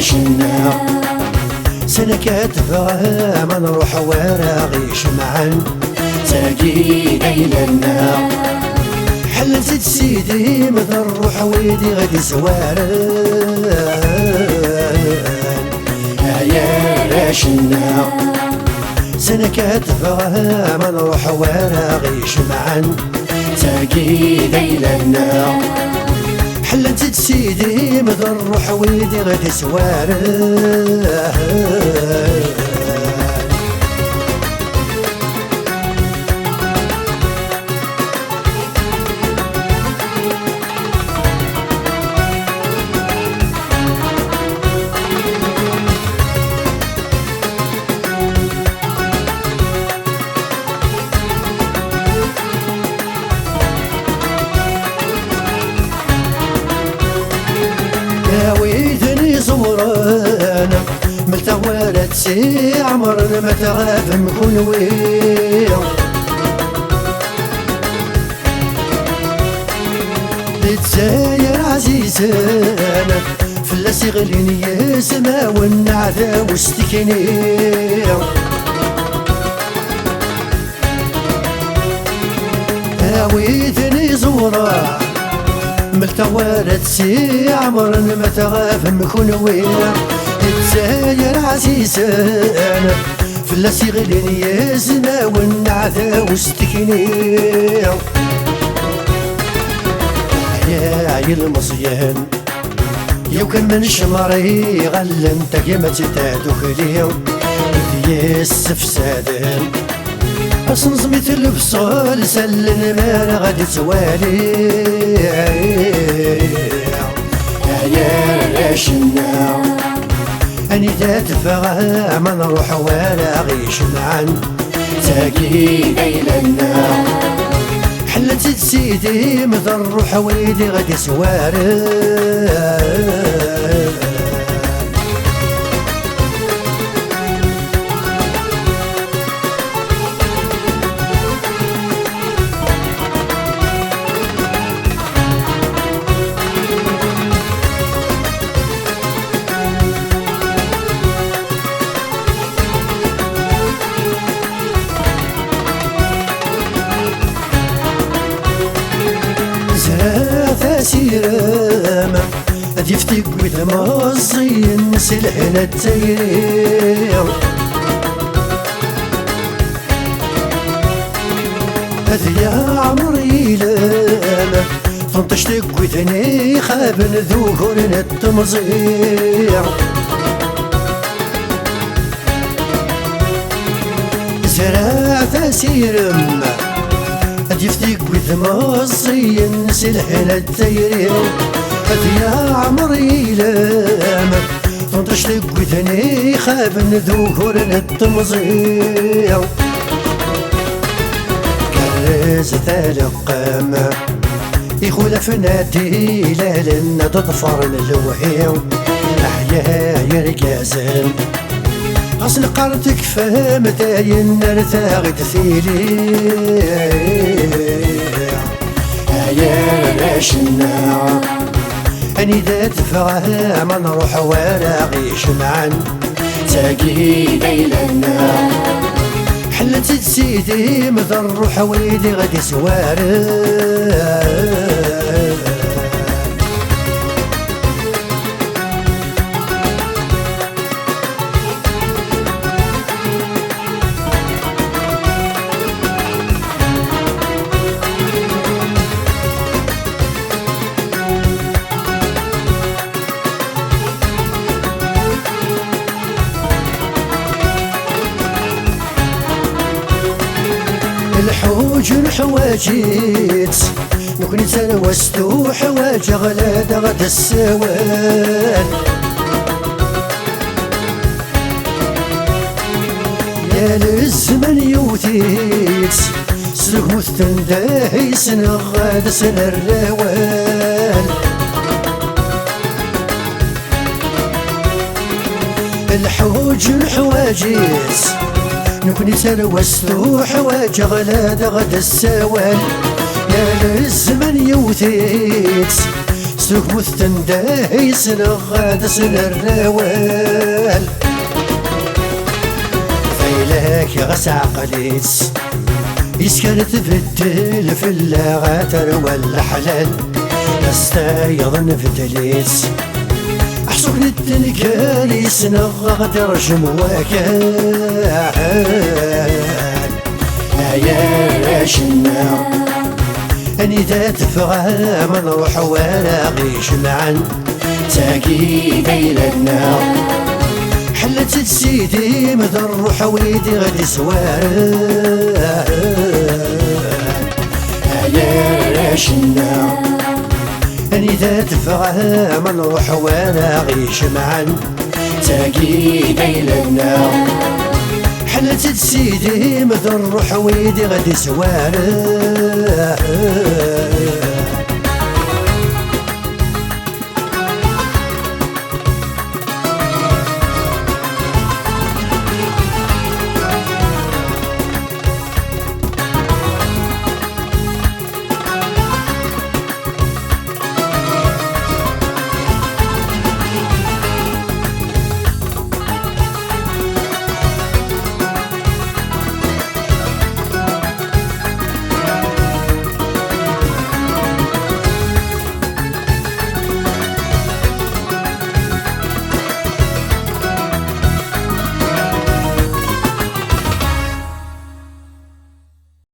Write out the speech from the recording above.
راشنا سنة كاتبها ما نروح وراغيش معا تاقي ليلنا حلت سيدي مذ نروح ويدي غادي زوارن يا راشنا سنة كاتبها ما نروح وراغيش معا تاقي ليلنا حلت سيدي مذ نروح ويدي غادي زوارن ويدني زورانا ملتا ولد سي عمرنا ما تغاب نكون ويا لتزاير عزيزانا فلاس يغليني يا سما والنعذا واستكني ويدني زورانا ملتا ولد سي عمرنا ما تغاف نكون ويا الجزاير عزيزانا فلاس يغليني يا زنا والنعذا واستكني يا عيل مصيان يو كان من شمري غلنت كيما تتادوك ليو يا السفسادان أصنصمت البصول سلن ما غادي توالي يا راشنا أني تدفع ما نروح ولا غيش معا تاقي ليلنا حلت سيدي مذ نروح ويدي غادي زوارن سيرامة هاد يفتك وذا مصين سلحنا التايرية هاد يا عمري لاما فنطشتك وذني خابن ذكورنا التمزيع زرعت سيرامة هاد يفتك وذ مصين سلحنا التايرين هاد يا عمري لاما تنطشتك وذني خابن ذكورنا التمزيع كرز ثالقامة يخولف نادي لالنا تطفرن الوحيو أحيا يرقازن أصل قرتك فهم داين نرتاغد ثيلي يا راشنا أني دفعها ما نروح ولا غيش معا تاقي ليلنا حلت سيدي مذ نروح ويدي غادي زوارن الحوج الحواجيت نكوني تلوستو حواج غلاد غدا السوال يا للزمن يوثيت سلوك مثتنداهي سنة غادا سنة الروال الحوج الحواجيت نكوني تلوستو حواج غلاد غدا السوال يا للزمن يوثيت سوق مثتنده يسنغ غاد سن الروال فيلاك غس عقليس يسكن تبدل في اللاغاتر والحلال نستيض نفتليس أحسوك نتنكال يسنغ غدر جمواكال يا شنا أني ذات فغام نروح ولا غيش معا تاكيد إلى النار حلت سيدي مدى نروح ويدي غادي سوار يا شنا أني ذات فغام نروح ولا غيش معا تاكيد إلى النار حلت سيدي مدى نروح ويدي غادي سوار